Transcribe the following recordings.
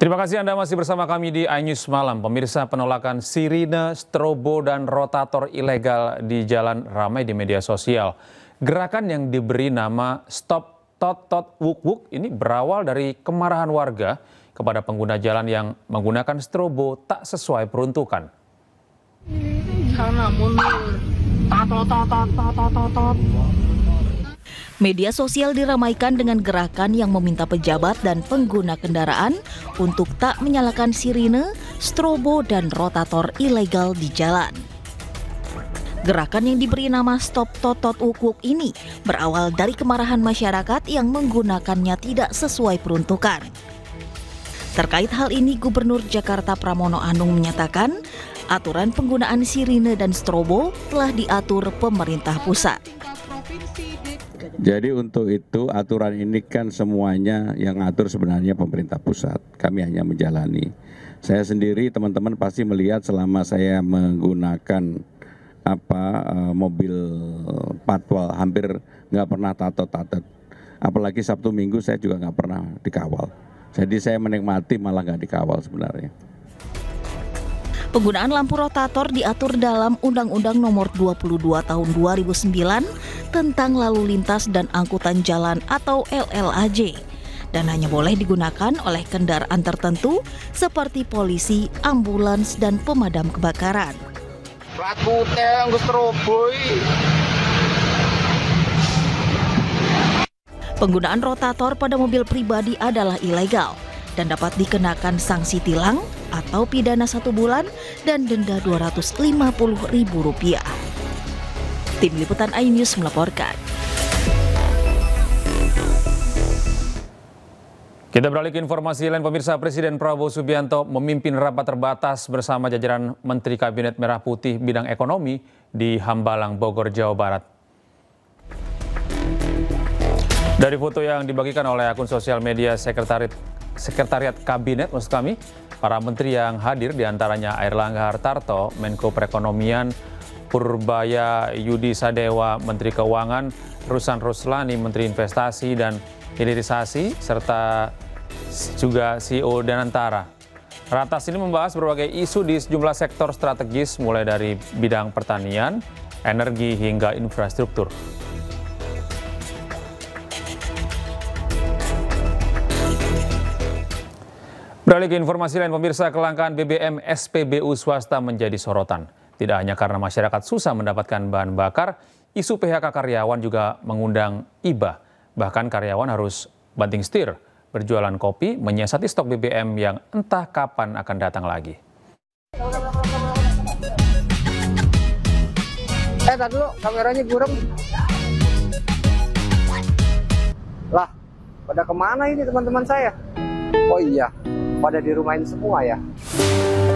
Terima kasih Anda masih bersama kami di iNews Malam. Pemirsa, penolakan sirine, strobo, dan rotator ilegal di jalan ramai di media sosial. Gerakan yang diberi nama Stop Tot Tot Wuk Wuk ini berawal dari kemarahan warga kepada pengguna jalan yang menggunakan strobo tak sesuai peruntukan. Media sosial diramaikan dengan gerakan yang meminta pejabat dan pengguna kendaraan untuk tak menyalakan sirine, strobo, dan rotator ilegal di jalan. Gerakan yang diberi nama Stop Tot Tot Wuk Wuk ini berawal dari kemarahan masyarakat yang menggunakannya tidak sesuai peruntukan. Terkait hal ini, Gubernur Jakarta Pramono Anung menyatakan aturan penggunaan sirine dan strobo telah diatur pemerintah pusat. Jadi untuk itu aturan ini kan semuanya yang ngatur sebenarnya pemerintah pusat. Kami hanya menjalani. Saya sendiri, teman-teman pasti melihat selama saya menggunakan mobil patwal, hampir nggak pernah tato-tato. Apalagi Sabtu Minggu saya juga nggak pernah dikawal. Jadi saya menikmati malah nggak dikawal sebenarnya. Penggunaan lampu rotator diatur dalam Undang-Undang Nomor 22 Tahun 2009 tentang Lalu Lintas dan Angkutan Jalan atau LLAJ dan hanya boleh digunakan oleh kendaraan tertentu seperti polisi, ambulans, dan pemadam kebakaran. Penggunaan rotator pada mobil pribadi adalah ilegal dan dapat dikenakan sanksi tilang atau pidana 1 bulan dan denda Rp250.000. Tim Liputan iNews melaporkan. Kita beralih ke informasi lain, pemirsa. Presiden Prabowo Subianto memimpin rapat terbatas bersama jajaran Menteri Kabinet Merah Putih bidang ekonomi di Hambalang, Bogor, Jawa Barat. Dari foto yang dibagikan oleh akun sosial media Sekretariat Kabinet, maksud kami, para menteri yang hadir diantaranya Airlangga Hartarto, Menko Perekonomian, Purbaya Yudi Sadewa, Menteri Keuangan, Ruslan Ruslani, Menteri Investasi dan Hilirisasi, serta juga CEO Danantara. Ratas ini membahas berbagai isu di sejumlah sektor strategis, mulai dari bidang pertanian, energi, hingga infrastruktur. Beralih ke informasi lain, pemirsa, kelangkaan BBM SPBU swasta menjadi sorotan. Tidak hanya karena masyarakat susah mendapatkan bahan bakar, isu PHK karyawan juga mengundang iba. Bahkan karyawan harus banting setir, berjualan kopi, menyiasati stok BBM yang entah kapan akan datang lagi. Tadi dulu, kameranya burem. Lah, pada kemana ini teman-teman saya? Oh iya, pada dirumahin semua ya.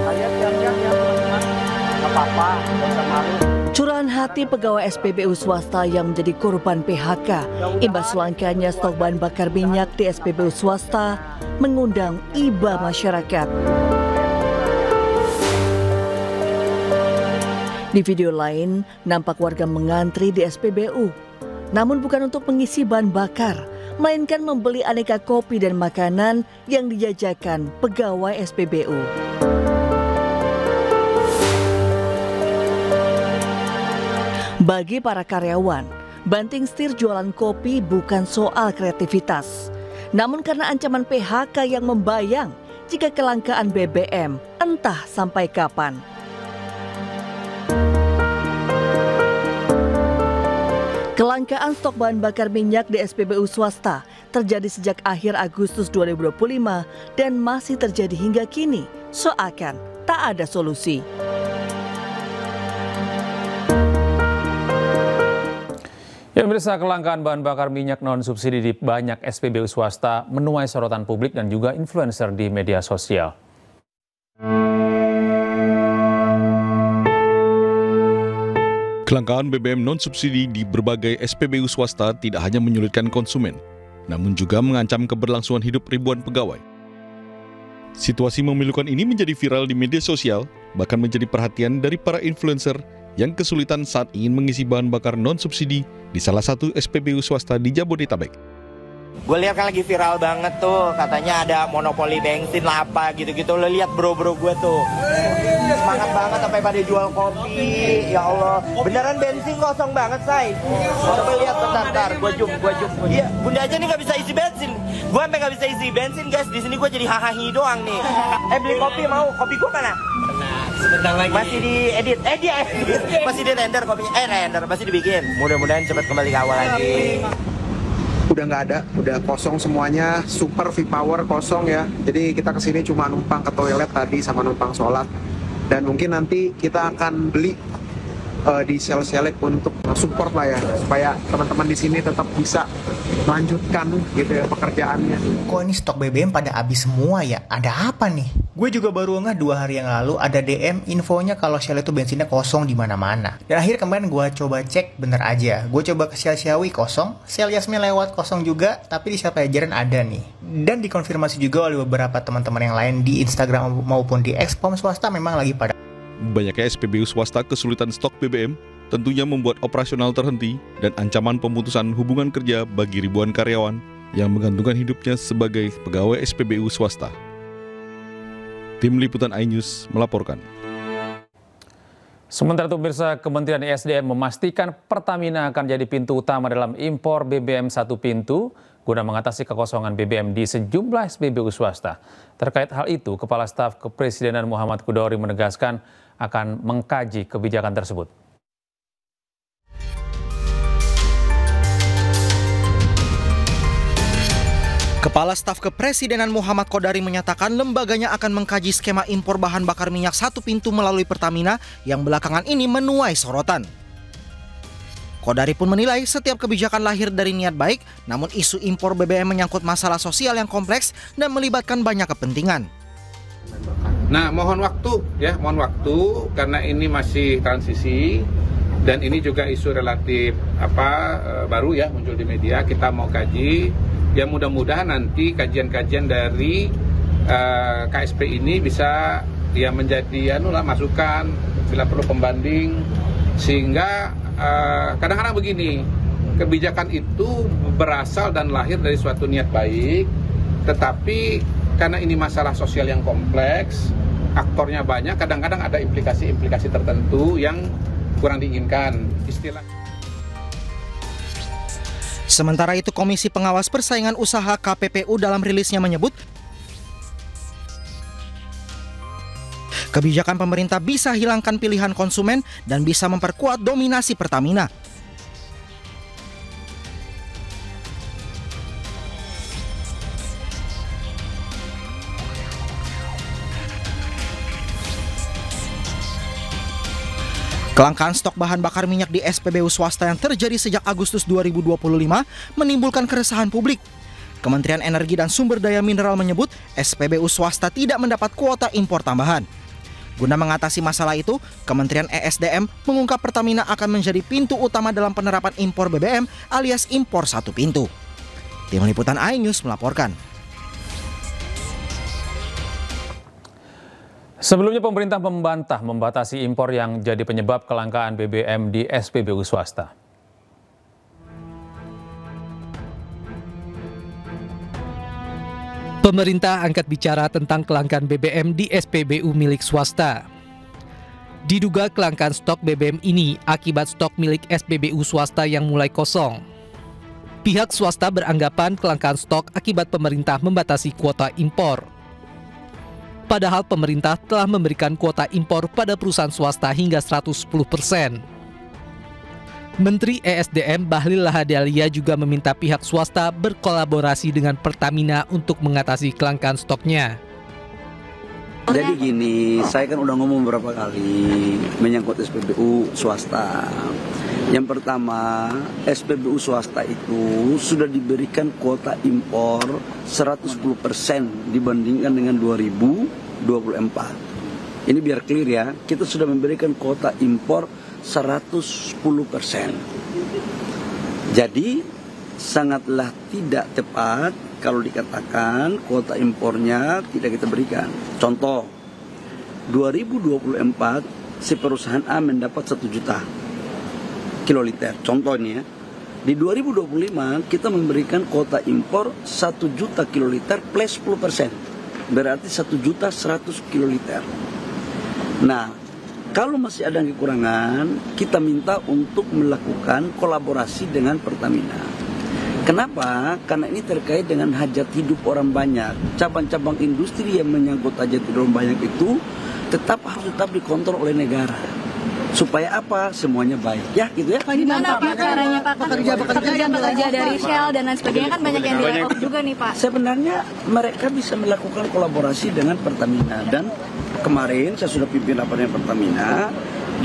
Saya siap-siap ya teman-teman. Gak apa-apa, gak usah malu. Curahan hati pegawai SPBU swasta yang menjadi korban PHK imbas langkanya stok bahan bakar minyak di SPBU swasta mengundang iba masyarakat. Di video lain, nampak warga mengantri di SPBU, namun bukan untuk mengisi bahan bakar, melainkan membeli aneka kopi dan makanan yang dijajakan pegawai SPBU. Bagi para karyawan, banting setir jualan kopi bukan soal kreativitas, namun karena ancaman PHK yang membayang jika kelangkaan BBM entah sampai kapan. Kelangkaan stok bahan bakar minyak di SPBU swasta terjadi sejak akhir Agustus 2025 dan masih terjadi hingga kini, seakan tak ada solusi. Ya, pemirsa, kelangkaan bahan bakar minyak non-subsidi di banyak SPBU swasta menuai sorotan publik dan juga influencer di media sosial. Kelangkaan BBM non-subsidi di berbagai SPBU swasta tidak hanya menyulitkan konsumen, namun juga mengancam keberlangsungan hidup ribuan pegawai. Situasi memilukan ini menjadi viral di media sosial, bahkan menjadi perhatian dari para influencer yang kesulitan saat ingin mengisi bahan bakar non-subsidi di salah satu SPBU swasta di Jabodetabek. Gue lihat kan lagi viral banget tuh, katanya ada monopoli bensin lah apa gitu-gitu. Lo lihat bro-bro gue tuh, semangat banget sampai pada jual kopi. Ya Allah, beneran bensin kosong banget, say. Coba lihat bentar, gue zoom. Iya, Bunda aja nih nggak bisa isi bensin. Gue sampai nggak bisa isi bensin, guys. Di sini gue jadi hahahi doang nih. Beli kopi mau? Kopi gue mana? Sebentar lagi. Masih diedit, masih di render kopinya. Render masih dibikin. Mudah-mudahan cepat kembali ke awal lagi. Udah nggak ada, udah kosong semuanya, super V-Power kosong ya. Jadi kita kesini cuma numpang ke toilet tadi sama numpang sholat. Dan mungkin nanti kita akan beli di sel-selek untuk support lah ya, supaya teman-teman di sini tetap bisa melanjutkan gitu ya pekerjaannya. Kok ini stok BBM pada habis semua ya? Ada apa nih? Gue juga baru ngeh 2 hari yang lalu ada DM infonya kalau Shell itu bensinnya kosong di mana-mana. Dan akhirnya kemarin gue coba cek, bener aja. Gue coba ke Shell Ciawi kosong, Shell Yasmin lewat kosong juga, tapi di Shell Pajajaran ada nih. Dan dikonfirmasi juga oleh beberapa teman-teman yang lain di Instagram maupun di Expom swasta memang lagi pada. Banyaknya SPBU swasta kesulitan stok BBM tentunya membuat operasional terhenti dan ancaman pemutusan hubungan kerja bagi ribuan karyawan yang menggantungkan hidupnya sebagai pegawai SPBU swasta. Tim Liputan iNews melaporkan. Sementara itu pemirsa, Kementerian ESDM memastikan Pertamina akan jadi pintu utama dalam impor BBM satu pintu guna mengatasi kekosongan BBM di sejumlah SPBU swasta. Terkait hal itu, Kepala Staf Kepresidenan Muhammad Qudori menegaskan akan mengkaji kebijakan tersebut. Kepala Staf Kepresidenan Muhammad Qudori menyatakan lembaganya akan mengkaji skema impor bahan bakar minyak satu pintu melalui Pertamina yang belakangan ini menuai sorotan. Qudori pun menilai setiap kebijakan lahir dari niat baik, namun isu impor BBM menyangkut masalah sosial yang kompleks dan melibatkan banyak kepentingan. Nah, mohon waktu karena ini masih transisi dan ini juga isu relatif baru ya muncul di media. Kita mau kaji. Ya mudah-mudahan nanti kajian-kajian dari KSP ini bisa ya menjadi masukan bila perlu pembanding, sehingga kadang-kadang begini, kebijakan itu berasal dan lahir dari suatu niat baik, tetapi karena ini masalah sosial yang kompleks, aktornya banyak, kadang-kadang ada implikasi-implikasi tertentu yang kurang diinginkan. Sementara itu, Komisi Pengawas Persaingan Usaha KPPU dalam rilisnya menyebut kebijakan pemerintah bisa hilangkan pilihan konsumen dan bisa memperkuat dominasi Pertamina. Kelangkaan stok bahan bakar minyak di SPBU swasta yang terjadi sejak Agustus 2025 menimbulkan keresahan publik. Kementerian Energi dan Sumber Daya Mineral menyebut SPBU swasta tidak mendapat kuota impor tambahan. Guna mengatasi masalah itu, Kementerian ESDM mengungkap Pertamina akan menjadi pintu utama dalam penerapan impor BBM alias impor satu pintu. Tim Liputan iNews melaporkan. Sebelumnya pemerintah membantah membatasi impor yang jadi penyebab kelangkaan BBM di SPBU swasta. Pemerintah angkat bicara tentang kelangkaan BBM di SPBU milik swasta. Diduga kelangkaan stok BBM ini akibat stok milik SPBU swasta yang mulai kosong. Pihak swasta beranggapan kelangkaan stok akibat pemerintah membatasi kuota impor. Padahal pemerintah telah memberikan kuota impor pada perusahaan swasta hingga 110%. Menteri ESDM Bahlil Lahadalia juga meminta pihak swasta berkolaborasi dengan Pertamina untuk mengatasi kelangkaan stoknya. Jadi gini, saya kan udah ngomong beberapa kali menyangkut SPBU swasta. Yang pertama, SPBU swasta itu sudah diberikan kuota impor 110% dibandingkan dengan 2024. Ini biar clear ya, kita sudah memberikan kuota impor 110%. Jadi sangatlah tidak tepat kalau dikatakan kuota impornya tidak kita berikan. Contoh, 2024 si perusahaan A mendapat 1 juta kiloliter. Contohnya, Di 2025 kita memberikan kuota impor 1 juta kiloliter plus 10%. Berarti 1.100.000 kiloliter. Nah, kalau masih ada kekurangan, kita minta untuk melakukan kolaborasi dengan Pertamina. Kenapa? Karena ini terkait dengan hajat hidup orang banyak. Cabang-cabang industri yang menyangkut hajat hidup orang banyak itu harus tetap dikontrol oleh negara. Supaya apa? Semuanya baik. Ya, gitu ya. Pak, gimana Pak caranya Pak? Pekerja dari Shell dan lain sebagainya kan banyak yang di-layoff juga nih Pak. Sebenarnya mereka bisa melakukan kolaborasi dengan Pertamina. Dan kemarin saya sudah pimpin rapat dengan Pertamina.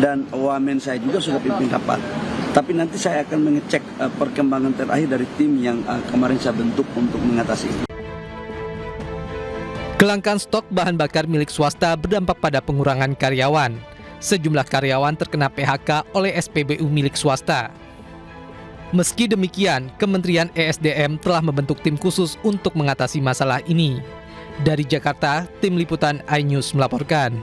Dan wamen saya juga sudah pimpin rapat. Tapi nanti saya akan mengecek perkembangan terakhir dari tim yang kemarin saya bentuk untuk mengatasi ini. Kelangkaan stok bahan bakar milik swasta berdampak pada pengurangan karyawan. Sejumlah karyawan terkena PHK oleh SPBU milik swasta. Meski demikian, Kementerian ESDM telah membentuk tim khusus untuk mengatasi masalah ini. Dari Jakarta, Tim Liputan iNews melaporkan.